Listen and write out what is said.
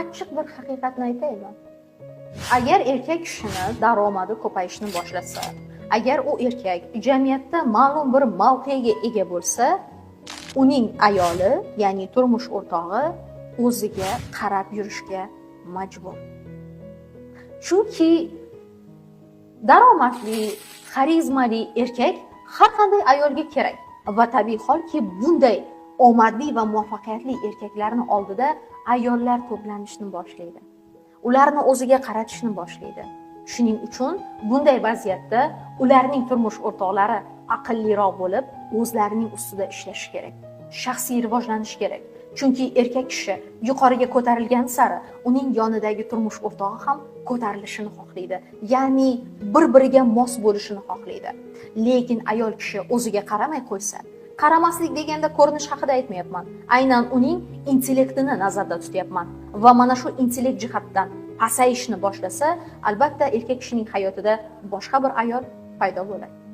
achchiq bir haqiqatni aytaymi? Agar erkak kishini daromadi ko'payishni boshlasa, agar u erkak jamiyatda ma'lum bir mavqega ega bo'lsa, uning ayoli, ya'ni turmush o'rtog'i o'ziga qarab yurishga majbur. Chunki daromadli, xarizmali erkak har qanday ayolga kerak va tabiiy holki bunday omadli va muvaffaqiyatli erkaklarning oldida ayollar to'planishni boshlaydi. Ularni o'ziga qaratishni boshlaydi. Shuning uchun bunday vaziyatda ularning turmush o'rtoqlari aqlliroq bo'lib, o'zlarining ustida ishlashi kerak. Shaxsiy rivojlanish kerak. Chunki erkak kishi yuqoriga ko'tarilgan sari uning yonidagi turmush o'rtog'i ham ko'tarilishini xohlaydi. Ya'ni bir-biriga mos bo'lishini xohlaydi. Lekin ayol kishi o'ziga qaramay qo'ysa, qaramaslik deganda ko'rinish haqida aytmayapman. Aynan uning intellektini nazarda tutyapman va mana shu intellekt jihatdan pasayishni boshlasa, albatta erkak kishining hayotida boshqa bir ayol paydo bo'ladi.